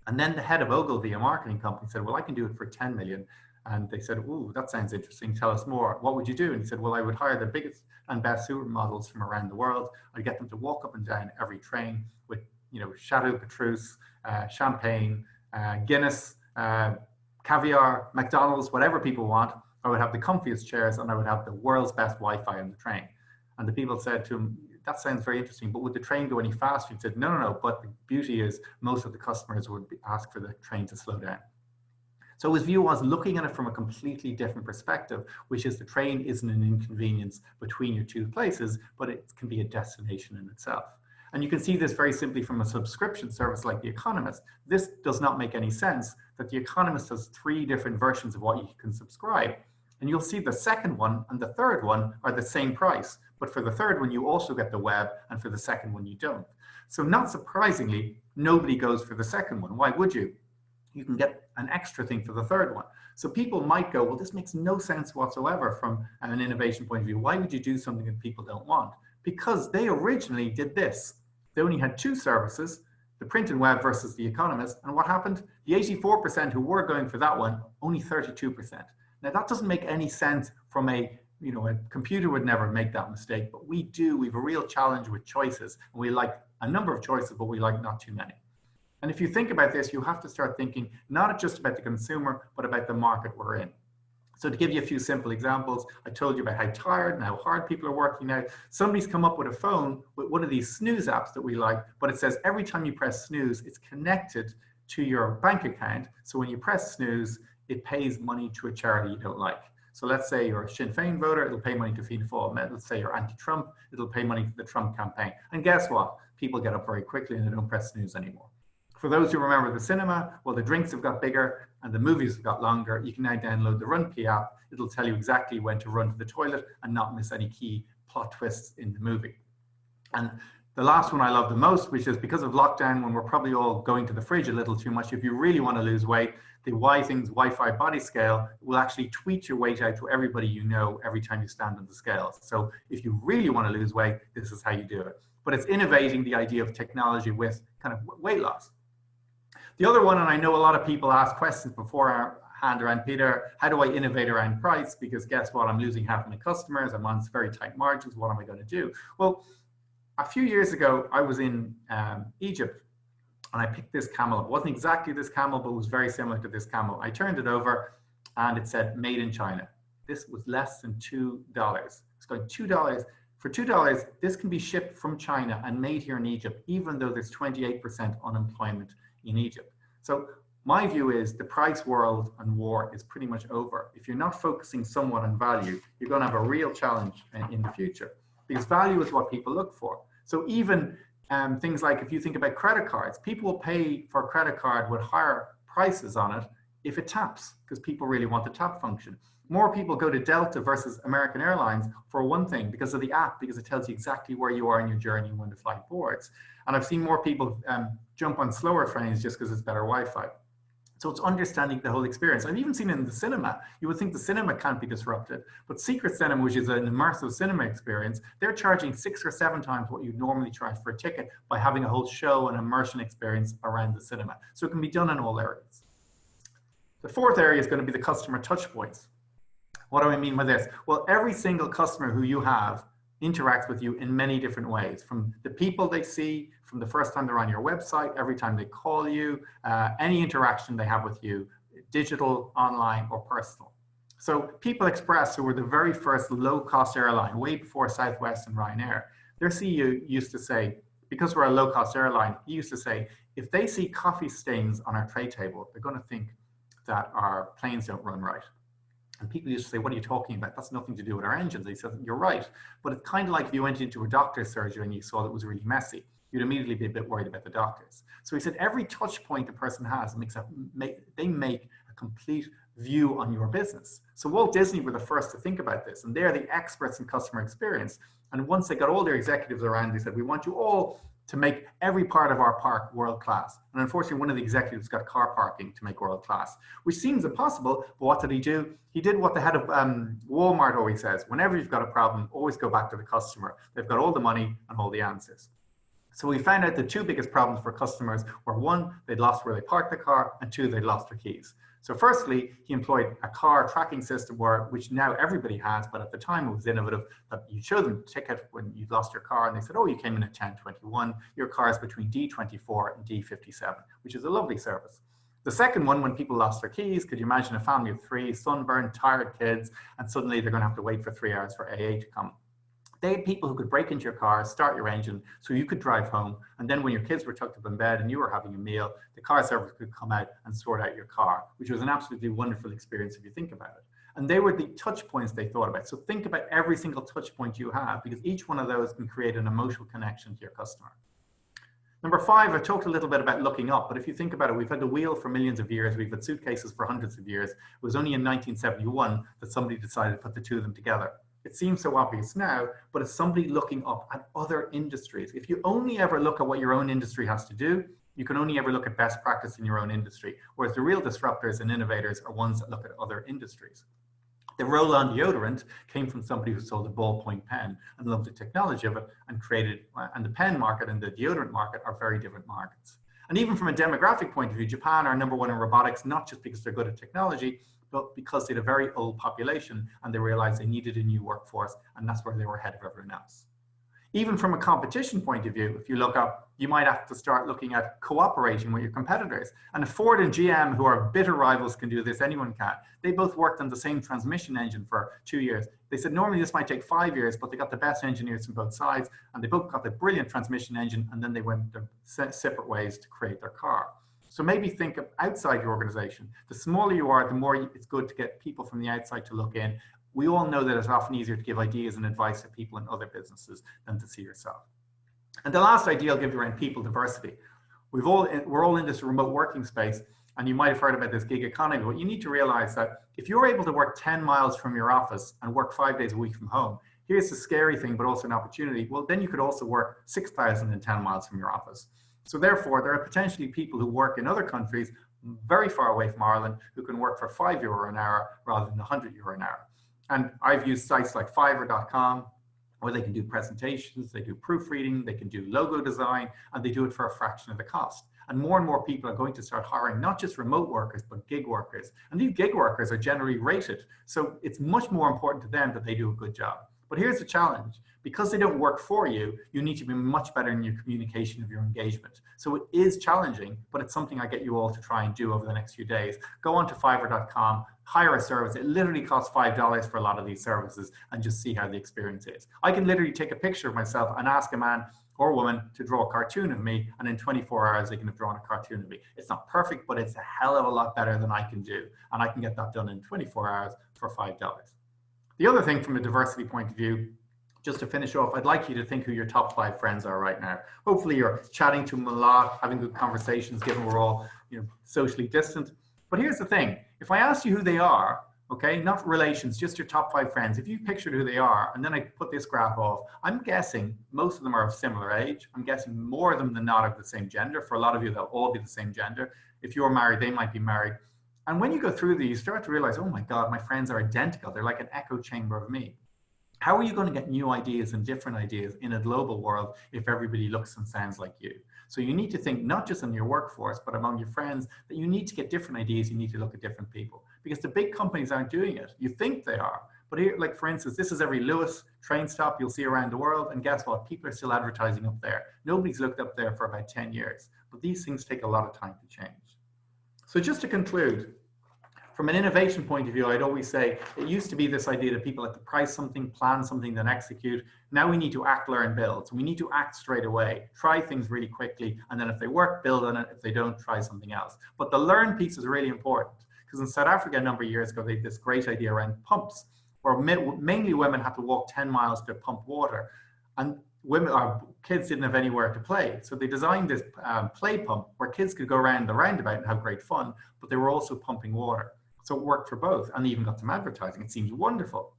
And then the head of Ogilvy, a marketing company, said, well, I can do it for 10 million. And they said, ooh, that sounds interesting, tell us more. What would you do? And he said, well, I would hire the biggest and best supermodels from around the world. I'd get them to walk up and down every train with, Chateau Petrus, champagne, Guinness, caviar, McDonald's, whatever people want. I would have the comfiest chairs and I would have the world's best Wi-Fi on the train. And the people said to him, that sounds very interesting, but would the train go any faster? He said, no, but the beauty is most of the customers would ask for the train to slow down. So his view was looking at it from a completely different perspective, which is the train isn't an inconvenience between your two places, but it can be a destination in itself. And you can see this very simply from a subscription service like The Economist. This does not make any sense that The Economist has 3 different versions of what you can subscribe. And you'll see the second one and the third one are the same price. But for the third one, you also get the web, and for the second one, you don't. So not surprisingly, nobody goes for the second one. Why would you? You can get an extra thing for the third one. So people might go, well, this makes no sense whatsoever from an innovation point of view. Why would you do something that people don't want? Because they originally did this. They only had 2 services, the print and web versus The Economist. And what happened? The 84% who were going for that one, only 32%. Now that doesn't make any sense from a computer would never make that mistake, but we do. We have a real challenge with choices. And we like a number of choices, but we like not too many. And if you think about this, you have to start thinking not just about the consumer, but about the market we're in. So to give you a few simple examples, I told you about how tired and how hard people are working now. Somebody's come up with a phone with one of these snooze apps that we like, but it says every time you press snooze, it's connected to your bank account. So when you press snooze, it pays money to a charity you don't like. So let's say you're a Sinn Féin voter, it'll pay money to Fianna Fáil. Let's say you're anti-Trump, it'll pay money to the Trump campaign. And guess what? People get up very quickly and they don't press snooze anymore. For those who remember the cinema, well, the drinks have got bigger and the movies have got longer. You can now download the RunPee app. It'll tell you exactly when to run to the toilet and not miss any key plot twists in the movie. And the last one I love the most, which is because of lockdown, when we're probably all going to the fridge a little too much, if you really want to lose weight, the Things Wi-Fi body scale will actually tweet your weight out to everybody you know every time you stand on the scales. So if you really want to lose weight, this is how you do it. But it's innovating the idea of technology with kind of weight loss. The other one, and I know a lot of people ask questions beforehand around, Peter, how do I innovate around price? Because guess what, I'm losing half my customers, I'm on very tight margins, what am I going to do? Well, a few years ago, I was in Egypt and I picked this camel up. It wasn't exactly this camel, but it was very similar to this camel. I turned it over and it said made in China. This was less than $2. It's going $2. For $2, this can be shipped from China and made here in Egypt, even though there's 28% unemployment in Egypt. So my view is the price world and war is pretty much over. If you're not focusing somewhat on value, you're going to have a real challenge in the future, because value is what people look for. So even things like, if you think about credit cards, people will pay for a credit card with higher prices on it if it taps, because people really want the tap function. More people go to Delta versus American Airlines for one thing, because of the app, because it tells you exactly where you are in your journey when the flight boards. And I've seen more people jump on slower trains just because it's better Wi-Fi. So it's understanding the whole experience. I've even seen it in the cinema. You would think the cinema can't be disrupted, but Secret Cinema, which is an immersive cinema experience, they're charging 6 or 7 times what you'd normally charge for a ticket by having a whole show and immersion experience around the cinema. So it can be done in all areas. The fourth area is going to be the customer touch points. What do I mean by this? Well, every single customer who you have interacts with you in many different ways, from the people they see, from the first time they're on your website, every time they call you, any interaction they have with you, digital, online, or personal. So People Express, who were the very first low-cost airline, way before Southwest and Ryanair, their CEO used to say, because we're a low-cost airline, he used to say, if they see coffee stains on our tray table, they're going to think that our planes don't run right. And people used to say, what are you talking about? That's nothing to do with our engines. He said, you're right. But it's kind of like if you went into a doctor's surgery and you saw that it was really messy, you'd immediately be a bit worried about the doctors. So he said, every touch point a person has they make a complete view on your business. So Walt Disney were the first to think about this, and they're the experts in customer experience. And once they got all their executives around, they said, we want you all to make every part of our park world-class. And unfortunately, one of the executives got car parking to make world-class, which seems impossible, but what did he do? He did what the head of Walmart always says, whenever you've got a problem, always go back to the customer. They've got all the money and all the answers. So we found out the 2 biggest problems for customers were, 1, they'd lost where they parked the car, and 2, they'd lost their keys. So firstly, he employed a car tracking system which now everybody has, but at the time it was innovative, that you show them a ticket when you lost your car and they said, oh, you came in at 10:21, your car is between D24 and D57, which is a lovely service. The second one, when people lost their keys, could you imagine a family of 3, sunburned, tired kids, and suddenly they're going to have to wait for 3 hours for AA to come. They had people who could break into your car, start your engine, so you could drive home. And then when your kids were tucked up in bed and you were having a meal, the car service could come out and sort out your car, which was an absolutely wonderful experience if you think about it. And they were the touch points they thought about. So think about every single touch point you have, because each one of those can create an emotional connection to your customer. Number 5, I talked a little bit about looking up, but if you think about it, we've had the wheel for millions of years, we've had suitcases for hundreds of years. It was only in 1971 that somebody decided to put the two of them together. It seems so obvious now, but it's somebody looking up at other industries. If you only ever look at what your own industry has to do, you can only ever look at best practice in your own industry, whereas the real disruptors and innovators are ones that look at other industries. The roll-on deodorant came from somebody who sold a ballpoint pen and loved the technology of it and created, and the pen market and the deodorant market are very different markets. And even from a demographic point of view, Japan are #1 in robotics, not just because they're good at technology, but because they had a very old population and they realized they needed a new workforce, and that's where they were ahead of everyone else. Even from a competition point of view, if you look up, you might have to start looking at cooperating with your competitors. And if Ford and GM, who are bitter rivals, can do this, anyone can. They both worked on the same transmission engine for 2 years. They said normally this might take 5 years, but they got the best engineers from both sides, and they both got the brilliant transmission engine, and then they went their separate ways to create their car. So maybe think of outside your organization. The smaller you are, the more it's good to get people from the outside to look in. We all know that it's often easier to give ideas and advice to people in other businesses than to see yourself. And the last idea I'll give you around people diversity. We're all in this remote working space, and you might have heard about this gig economy, but you need to realize that if you're able to work 10 miles from your office and work 5 days a week from home, here's the scary thing, but also an opportunity. Well, then you could also work 6,010 miles from your office. So therefore, there are potentially people who work in other countries very far away from Ireland who can work for €5 an hour rather than €100 an hour. And I've used sites like Fiverr.com, where they can do presentations, they do proofreading, they can do logo design, and they do it for a fraction of the cost. And more people are going to start hiring not just remote workers, but gig workers. And these gig workers are generally rated. So it's much more important to them that they do a good job. But here's the challenge. Because they don't work for you, you need to be much better in your communication of your engagement. So it is challenging, but it's something I get you all to try and do over the next few days. Go on to Fiverr.com, hire a service. It literally costs $5 for a lot of these services, and just see how the experience is. I can literally take a picture of myself and ask a man or woman to draw a cartoon of me, and in 24 hours they can have drawn a cartoon of me. It's not perfect, but it's a hell of a lot better than I can do, and I can get that done in 24 hours for $5. The other thing from a diversity point of view, just to finish off, I'd like you to think who your top 5 friends are right now. Hopefully you're chatting to them a lot, having good conversations, given we're all socially distant. But here's the thing, if I asked you who they are, okay, not relations, just your top 5 friends, if you pictured who they are, and then I put this graph off, I'm guessing most of them are of similar age. I'm guessing more of them than not of the same gender. For a lot of you, they'll all be the same gender. If you're married, they might be married. And when you go through these, you start to realize, oh my God, my friends are identical. They're like an echo chamber of me. How are you going to get new ideas and different ideas in a global world if everybody looks and sounds like you? So you need to think not just in your workforce, but among your friends, that you need to get different ideas. You need to look at different people, because the big companies aren't doing it. You think they are, but here, like for instance, this is every Lewis train stop you'll see around the world. And guess what? People are still advertising up there. Nobody's looked up there for about 10 years, but these things take a lot of time to change. So just to conclude, from an innovation point of view, I'd always say it used to be this idea that people had to price something, plan something, then execute. Now we need to act, learn, build. So we need to act straight away, try things really quickly, and then if they work, build on it. If they don't, try something else. But the learn piece is really important, because in South Africa a number of years ago, they had this great idea around pumps, where mainly women had to walk 10 miles to pump water, and kids didn't have anywhere to play. So they designed this play pump where kids could go around the roundabout and have great fun, but they were also pumping water. So it worked for both, and they even got some advertising. It seems wonderful,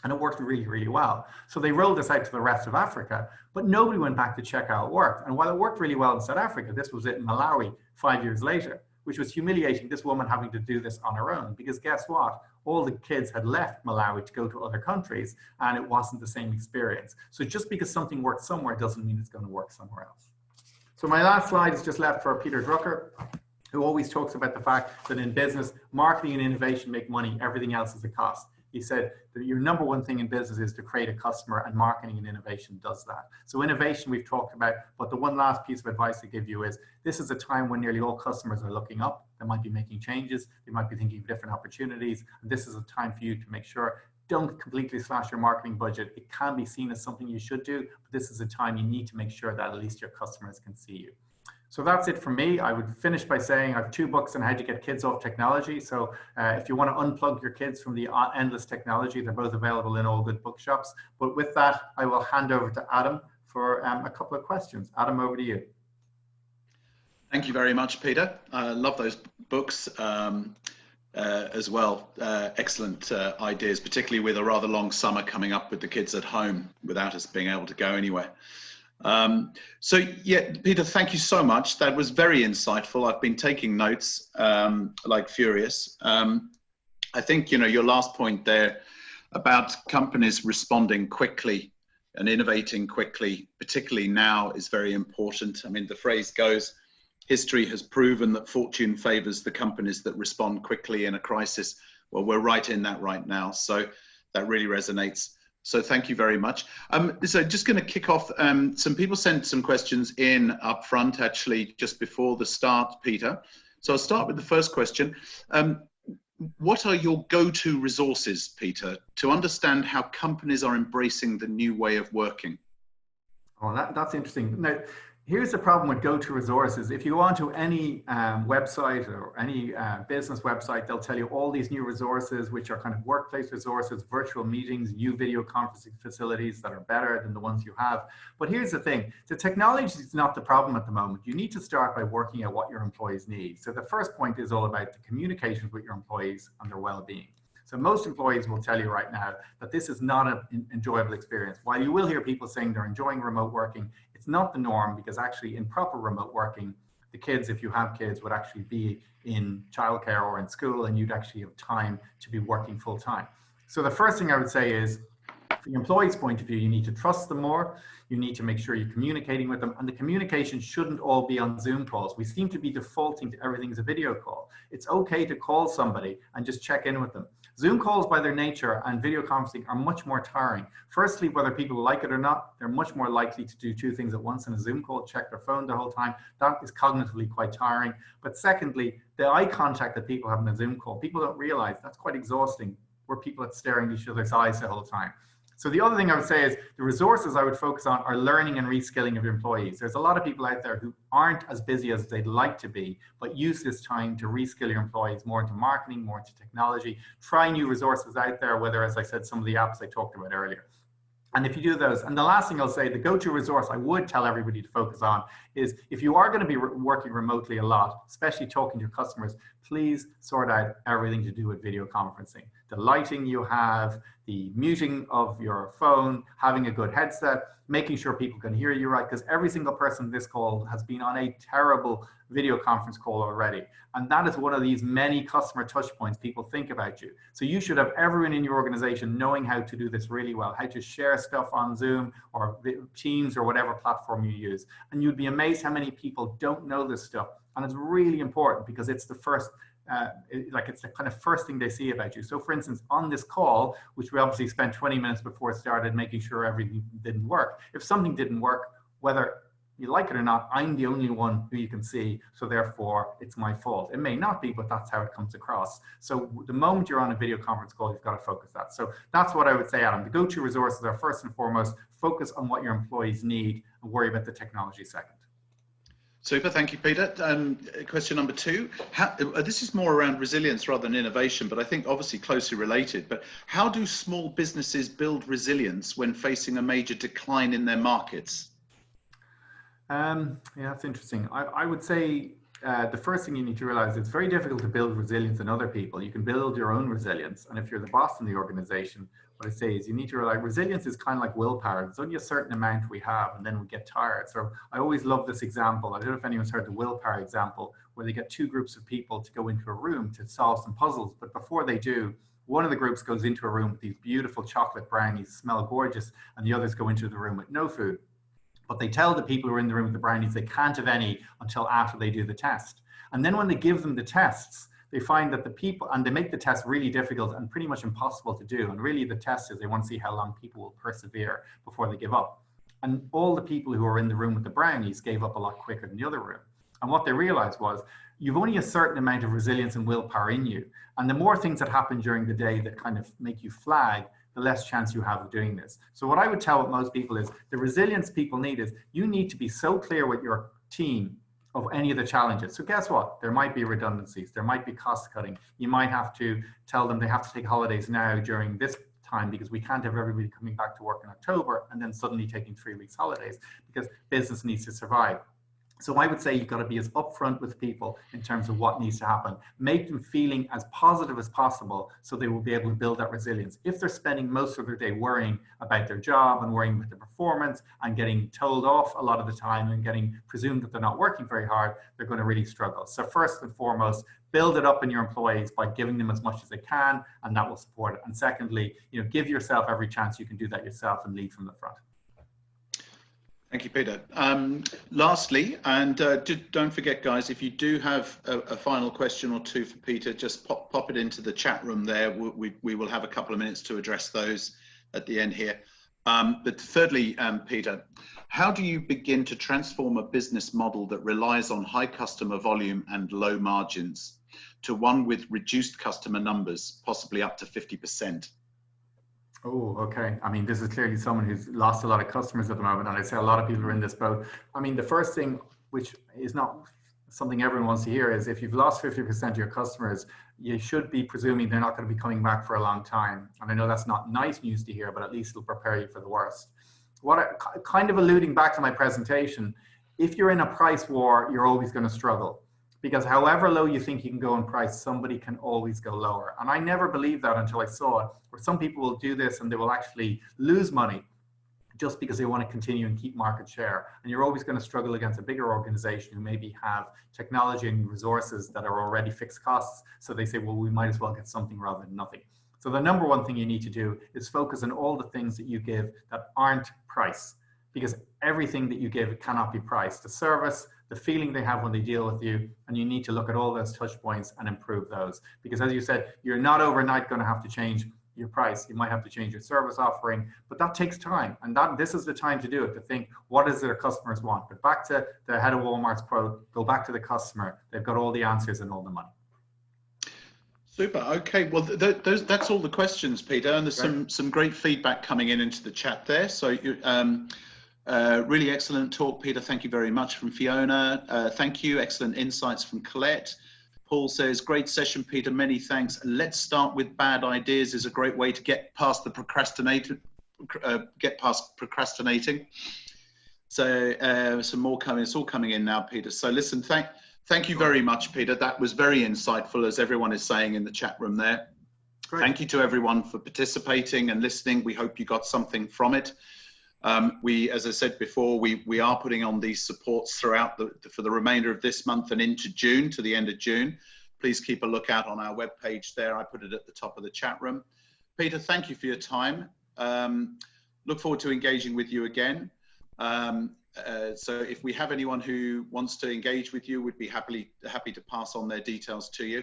and it worked really, really well. So they rolled this out to the rest of Africa, but nobody went back to check how it worked. And while it worked really well in South Africa, this was it in Malawi 5 years later, which was humiliating, this woman having to do this on her own, because guess what? All the kids had left Malawi to go to other countries, and it wasn't the same experience. So just because something works somewhere doesn't mean it's going to work somewhere else. So my last slide is just left for Peter Drucker, who always talks about the fact that in business, marketing and innovation make money, everything else is a cost. He said that your #1 thing in business is to create a customer, and marketing and innovation does that. So innovation we've talked about, but the one last piece of advice to give you is, this is a time when nearly all customers are looking up. They might be making changes, they might be thinking of different opportunities, and this is a time for you to make sure, don't completely slash your marketing budget. It can be seen as something you should do, but this is a time you need to make sure that at least your customers can see you. So that's it from me. I would finish by saying I have 2 books on how to get kids off technology. So if you want to unplug your kids from the endless technology, they're both available in all good bookshops. But with that, I will hand over to Adam for a couple of questions. Adam, over to you. Thank you very much, Peter. I love those books as well. Excellent ideas, particularly with a rather long summer coming up with the kids at home without us being able to go anywhere. So yeah, Peter, thank you so much. That was very insightful. I've been taking notes like furious. I think, you know, your last point there about companies responding quickly and innovating quickly, particularly now, is very important. I mean, the phrase goes, history has proven that fortune favors the companies that respond quickly in a crisis. Well, we're right in that right now. So that really resonates. So thank you very much. So just going to kick off. Some people sent some questions in up front, actually, just before the start, Peter. So I'll start with the first question. What are your go-to resources, Peter, to understand how companies are embracing the new way of working? Oh, that's interesting. Now, here's the problem with go-to resources. If you go onto any website or any business website, they'll tell you all these new resources, which are kind of workplace resources, virtual meetings, new video conferencing facilities that are better than the ones you have. But here's the thing, the technology is not the problem at the moment. You need to start by working out what your employees need. So the first point is all about the communications with your employees and their well-being. So most employees will tell you right now that this is not an enjoyable experience. While you will hear people saying they're enjoying remote working, it's not the norm, because actually in proper remote working, the kids, if you have kids, would actually be in childcare or in school, and you'd actually have time to be working full time. So the first thing I would say is, from the employee's point of view, you need to trust them more. You need to make sure you're communicating with them, and the communication shouldn't all be on Zoom calls. We seem to be defaulting to everything as a video call. It's okay to call somebody and just check in with them. Zoom calls by their nature and video conferencing are much more tiring. Firstly, whether people like it or not, they're much more likely to do two things at once in a Zoom call, check their phone the whole time. That is cognitively quite tiring. But secondly, the eye contact that people have in a Zoom call, people don't realize that's quite exhausting, where people are staring at each other's eyes the whole time. So the other thing I would say is the resources I would focus on are learning and reskilling of your employees. There's a lot of people out there who aren't as busy as they'd like to be, but use this time to reskill your employees more into marketing, more into technology. Try new resources out there, whether, as I said, some of the apps I talked about earlier. And if you do those, and the last thing I'll say, the go-to resource I would tell everybody to focus on is, if you are going to be working remotely a lot, especially talking to your customers, please sort out everything to do with video conferencing. The lighting you have, the muting of your phone, having a good headset, making sure people can hear you right, because every single person in this call has been on a terrible video conference call already. And that is one of these many customer touch points people think about you. So you should have everyone in your organization knowing how to do this really well, how to share stuff on Zoom or Teams or whatever platform you use. And you'd be amazed how many people don't know this stuff. And it's really important, because it's the first, it's the kind of first thing they see about you. So for instance, on this call, which we obviously spent 20 minutes before it started making sure everything didn't work, if something didn't work, whether you like it or not, I'm the only one who you can see, so therefore it's my fault. It may not be, but that's how it comes across. So the moment you're on a video conference call, you've got to focus that. So that's what I would say, Adam. The go-to resources are first and foremost, focus on what your employees need and worry about the technology second. Super, thank you, Peter. Question number two, this is more around resilience rather than innovation, but I think obviously closely related, but how do small businesses build resilience when facing a major decline in their markets? Yeah, that's interesting. I would say the first thing you need to realize, it's very difficult to build resilience in other people. You can build your own resilience. And if you're the boss in the organization, what I say is you need to realize resilience is kind of like willpower. There's only a certain amount we have, and then we get tired. So I always love this example. I don't know if anyone's heard the willpower example, where they get two groups of people to go into a room to solve some puzzles. But before they do, one of the groups goes into a room with these beautiful chocolate brownies, smell gorgeous, and the others go into the room with no food. But they tell the people who are in the room with the brownies they can't have any until after they do the test. And then when they give them the tests, they find that the people, and they make the test really difficult and pretty much impossible to do. And really the test is they want to see how long people will persevere before they give up. And all the people who were in the room with the brownies gave up a lot quicker than the other room. And what they realized was, you've only a certain amount of resilience and willpower in you. And the more things that happen during the day that kind of make you flag, the less chance you have of doing this. So what I would tell most people is, the resilience people need is, you need to be so clear with your team of any of the challenges. So guess what? There might be redundancies, there might be cost cutting. You might have to tell them they have to take holidays now during this time, because we can't have everybody coming back to work in October and then suddenly taking 3 weeks holidays, because business needs to survive. So I would say you've got to be as upfront with people in terms of what needs to happen. Make them feeling as positive as possible so they will be able to build that resilience. If they're spending most of their day worrying about their job and worrying about their performance and getting told off a lot of the time and getting presumed that they're not working very hard, they're going to really struggle. So first and foremost, build it up in your employees by giving them as much as they can, and that will support it. And secondly, give yourself every chance you can do that yourself and lead from the front. Thank you, Peter. Lastly, and don't forget, guys, if you do have a final question or two for Peter, just pop it into the chat room there. We will have a couple of minutes to address those at the end here. But thirdly, Peter, how do you begin to transform a business model that relies on high customer volume and low margins to one with reduced customer numbers, possibly up to 50%? Oh, okay. I mean, this is clearly someone who's lost a lot of customers at the moment, and I'd say a lot of people are in this boat. I mean, the first thing, which is not something everyone wants to hear, is if you've lost 50% of your customers, you should be presuming they're not going to be coming back for a long time. And I know that's not nice news to hear, but at least it'll prepare you for the worst. Kind of alluding back to my presentation, if you're in a price war, you're always going to struggle. Because however low you think you can go in price, somebody can always go lower. And I never believed that until I saw it, where some people will do this and they will actually lose money just because they want to continue and keep market share. And you're always going to struggle against a bigger organization who maybe have technology and resources that are already fixed costs. So they say, well, we might as well get something rather than nothing. So the number one thing you need to do is focus on all the things that you give that aren't price, because everything that you give cannot be priced. The service, the feeling they have when they deal with you, and you need to look at all those touch points and improve those. Because as you said, you're not overnight going to have to change your price. You might have to change your service offering, but that takes time. And this is the time to do it, to think, what is it our customers want? But back to the head of Walmart's quote, go back to the customer. They've got all the answers and all the money. Super. Okay. Well, that's all the questions, Peter. And there's some great feedback coming into the chat there. So really excellent talk, Peter. Thank you very much. From Fiona. Thank you. Excellent insights from Colette. Paul says, great session, Peter. Many thanks. Let's start with bad ideas is a great way to get past the procrastinating. So some more coming. It's all coming in now, Peter. So listen, thank you very much, Peter. That was very insightful, as everyone is saying in the chat room there. Great. Thank you to everyone for participating and listening. We hope you got something from it. As I said before, we are putting on these supports throughout for the remainder of this month and into June, to the end of June. Please keep a lookout on our webpage there. I put it at the top of the chat room. Peter, thank you for your time. Look forward to engaging with you again. So if we have anyone who wants to engage with you, we'd be happy to pass on their details to you.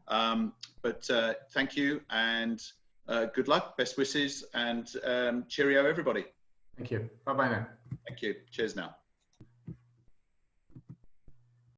But thank you, and good luck, best wishes, and cheerio, everybody. Thank you. Bye-bye now. Thank you. Cheers now.